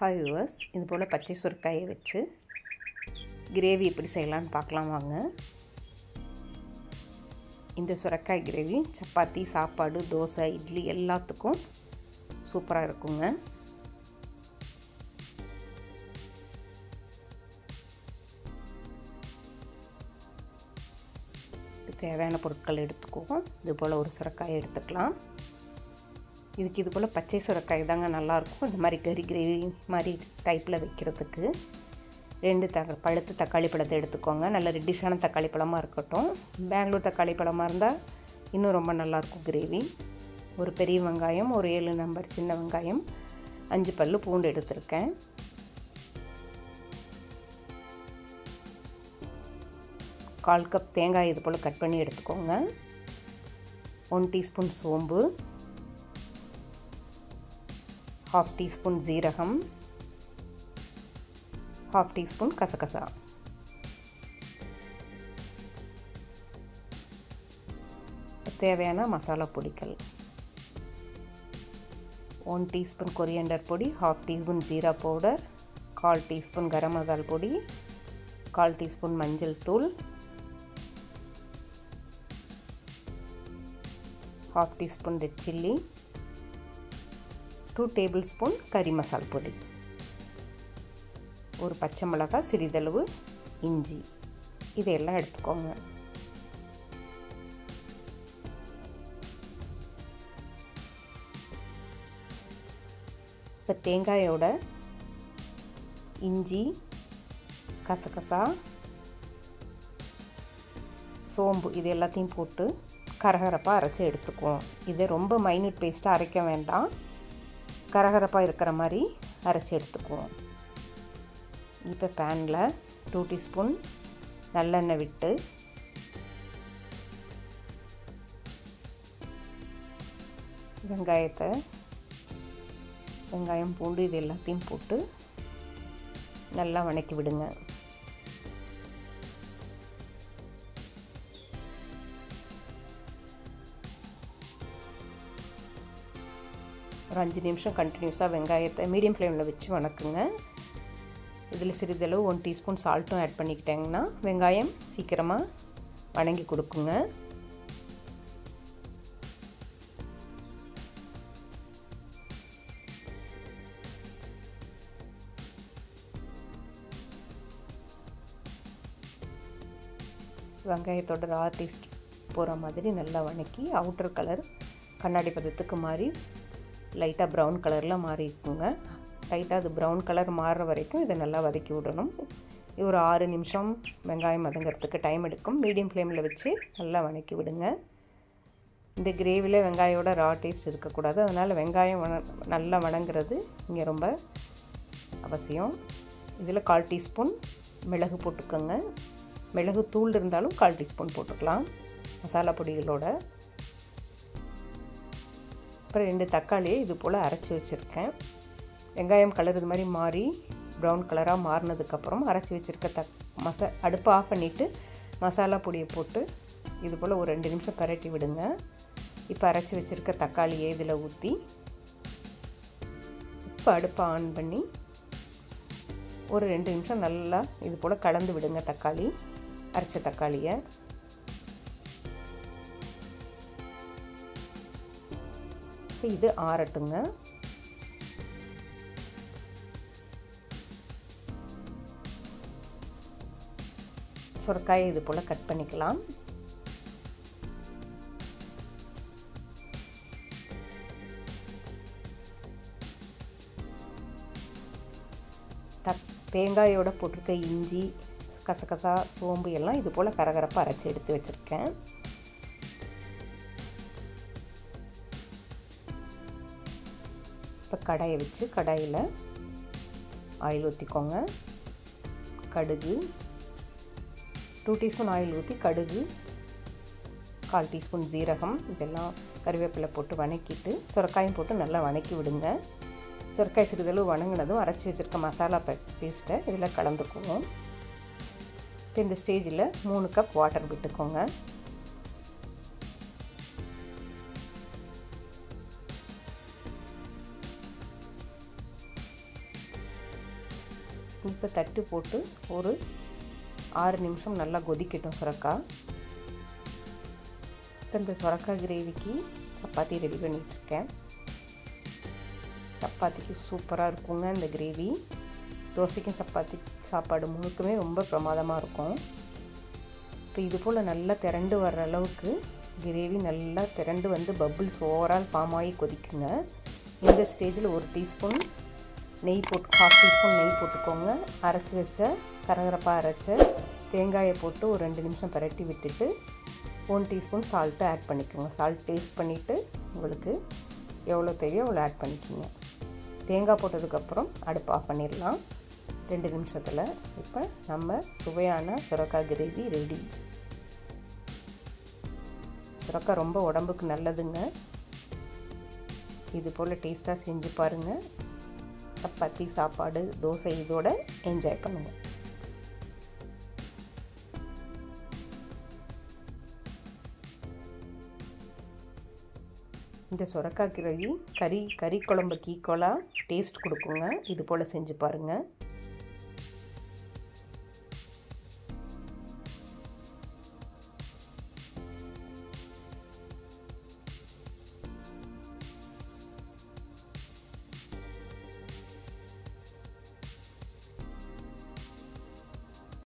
Hi viewers, இது போல் பச்சை சுரைக்காயை வச்சு கிரேவி எப்படி செய்யலான்னு பார்க்கலாம் வாங்க. இந்த சுரைக்காய் கிரேவி சப்பாத்தி, சாப்பாடு, தோசை, இட்லி எல்லாத்துக்கும் சூப்பராக இருக்குங்க. தேவையான பொருட்கள் எடுத்துக்குவோம். இது போல் ஒரு சுரைக்காயை எடுத்துக்கலாம். இதுக்கு இது போல் பச்சை சுரைக்காய் தாங்க நல்லாயிருக்கும். இந்த மாதிரி கறி கிரேவி மாதிரி டைப்பில் வைக்கிறதுக்கு 2 பழுத்து தக்காளி பழத்தை எடுத்துக்கோங்க. நல்ல ரெட்டிஷான தக்காளி பழமாக இருக்கட்டும். பெங்களூர் தக்காளி பழமாக இருந்தால் இன்னும் ரொம்ப நல்லாயிருக்கும் கிரேவி. ஒரு பெரிய வெங்காயம், ஒரு 7 நம்பர் சின்ன வெங்காயம், 5 பல்லு பூண்டு எடுத்திருக்கேன். கால் கப் தேங்காய் இது போல் கட் பண்ணி எடுத்துக்கோங்க. 1 டீஸ்பூன் சோம்பு, 1/2 டீஸ்பூன் ஜீரகம், 1/2 டீஸ்பூன் கசகசா, தேவையான மசாலா பொடிகள், 1 டீஸ்பூன் கொரியாண்டர் பொடி, 1/2 teaspoon jeera powder, 1/4 teaspoon garam masala பொடி, 1/4 டீஸ்பூன் மஞ்சள் தூள், 1/2 teaspoon red chilli, 2 table spoon கறி மசால் பொடி, ஒரு பச்சை மிளகாய், சிறிதளவு இஞ்சி, இதையெல்லாம் எடுத்துக்கோங்க. இப்போ தேங்காயோட இஞ்சி, கசகசா, சோம்பு இது எல்லாத்தையும் போட்டு கரகரப்பாக அரைச்சி எடுத்துக்குவோம். இதை ரொம்ப மைன்யூட் பேஸ்ட்டாக அரைக்க வேண்டாம், கரகரப்பாக இருக்கிற மாதிரி அரைச்சி எடுத்துக்குவோம். இப்போ பேனில் 2 டீஸ்பூன் நல்லெண்ணெய் விட்டு வெங்காயம், பூண்டு இது எல்லாத்தையும் போட்டு நல்லா வதக்கி விடுங்க. ஒரு 5 நிமிஷம் கண்டினியூஸாக வெங்காயத்தை மீடியம் ஃப்ளேமில் வச்சு வதக்குங்க. இதில் சிறிதளவு 1 டீஸ்பூன் சால்ட்டும் ஆட் பண்ணிக்கிட்டேங்கன்னா வெங்காயம் சீக்கிரமாக வதங்கி கொடுக்குங்க. வெங்காயத்தோட ரா டேஸ்ட் போகிற மாதிரி நல்லா வதக்கி அவுட்டர் கலர் கண்ணாடி பதத்துக்கு மாறி லைட்டாக ப்ரௌன் கலரில் மாறி இருக்குங்க. லைட்டாக அது ப்ரௌன் கலர் மாறுற வரைக்கும் இதை நல்லா வதக்கி விடணும். ஒரு 6 நிமிஷம் வெங்காயம் வதங்கிறதுக்கு டைம் எடுக்கும். மீடியம் ஃப்ளேமில் வச்சு நல்லா வதக்கி விடுங்க. இந்த கிரேவியில் வெங்காயோட ரா டேஸ்ட் இருக்கக்கூடாது, அதனால் வெங்காயம் நல்லா வதங்கிறது இங்கே ரொம்ப அவசியம். இதில் 1/4 டீஸ்பூன் மிளகு போட்டுக்கோங்க. மிளகு தூள் இருந்தாலும் 1/4 டீஸ்பூன் போட்டுக்கலாம் மசாலா பொடிகளோட. அப்புறம் 2 தக்காளியை இது போல் அரைச்சி வச்சுருக்கேன். வெங்காயம் கலர் இது மாதிரி மாறி ப்ரௌன் கலராக மாறினதுக்கப்புறம் அரைச்சி வச்சுருக்க அடுப்பை ஆஃப் பண்ணிவிட்டு மசாலா பொடியை போட்டு இது போல் ஒரு 2 நிமிஷம் பரட்டி விடுங்க. இப்போ அரைச்சி வச்சுருக்க தக்காளியை இதில் ஊற்றி இப்போ அடுப்பை ஆன் பண்ணி ஒரு 2 நிமிஷம் நல்லா இது போல் கலந்து விடுங்க. அரைச்ச தக்காளியை இது ஆறட்டுங்க. சுரைக்காயை இது போல் கட் பண்ணிக்கலாம். தேங்காயோட போட்டிருக்க இஞ்சி, கசகசா, சோம்பு எல்லாம் இது போல் கரகரப்பாக அரைச்சி எடுத்து வச்சுருக்கேன். இப்போ கடாயை வச்சு கடாயில் ஆயில் ஊற்றிக்கோங்க. கடுகு 2 டீஸ்பூன் ஆயில் ஊற்றி கடுகு, 1/4 டீஸ்பூன் ஜீரகம், இதெல்லாம் கறிவேப்பிலை போட்டு வதக்கிட்டு சுரைக்காயும் போட்டு நல்லா வதக்கி விடுங்க. சுரைக்காய் சிறிதளவு வதங்கினதும் அரைச்சி வச்சுருக்க மசாலா பேஸ்ட்டை இதில் கலந்துக்குவோம். இப்போ இந்த ஸ்டேஜில் 3 கப் வாட்டர் விட்டுக்கோங்க. இப்போ தட்டு போட்டு ஒரு 6 நிமிஷம் நல்லா கொதிக்கட்டும் சுரக்காய். இப்போ இந்த சுரக்காய் கிரேவிக்கு சப்பாத்தி ரெடி பண்ணிகிட்ருக்கேன். சப்பாத்திக்கு சூப்பராக இருக்குங்க இந்த கிரேவி. தோசைக்கும் சப்பாத்தி சாப்பாடு முழுக்குமே ரொம்ப பிரமாதமாக இருக்கும். இப்போ இது போல் நல்லா திரண்டு வர்ற அளவுக்கு கிரேவி நல்லா திரண்டு வந்து பபுள்ஸ் ஓவரால் ஃபார்ம் ஆகி கொதிக்குங்க. இந்த ஸ்டேஜில் 1 டீஸ்பூன் நெய் போட்டு 1/2 டீஸ்பூன் நெய் போட்டுக்கோங்க. அரைச்சி வச்ச கரகரப்பாக அரைச்ச தேங்காயை போட்டு ஒரு 2 நிமிஷம் பரட்டி விட்டுட்டு 1 டீஸ்பூன் சால்ட்டு ஆட் பண்ணிக்கோங்க. சால்ட் டேஸ்ட் பண்ணிவிட்டு உங்களுக்கு எவ்வளோ தேவையோ அவ்வளோ ஆட் பண்ணிக்கோங்க. தேங்காய் போட்டதுக்கப்புறம் அடுப்பு ஆஃப் பண்ணிடலாம் 2 நிமிஷத்தில். இப்போ நம்ம சுவையான சுரக்காய் கிரேவி ரெடி. சுரக்காய் ரொம்ப உடம்புக்கு நல்லதுங்க. இது போல் டேஸ்ட்டாக செஞ்சு பாருங்கள். சப்பாத்தி சாப்பாடு தோசை இதோட என்ஜாய் பண்ணுங்கள். இந்த சுரக்காய் கிரேவி கறி குழம்புக்கு ஈக்குவலாக டேஸ்ட் கொடுக்குங்க. இது போல் செஞ்சு பாருங்கள்.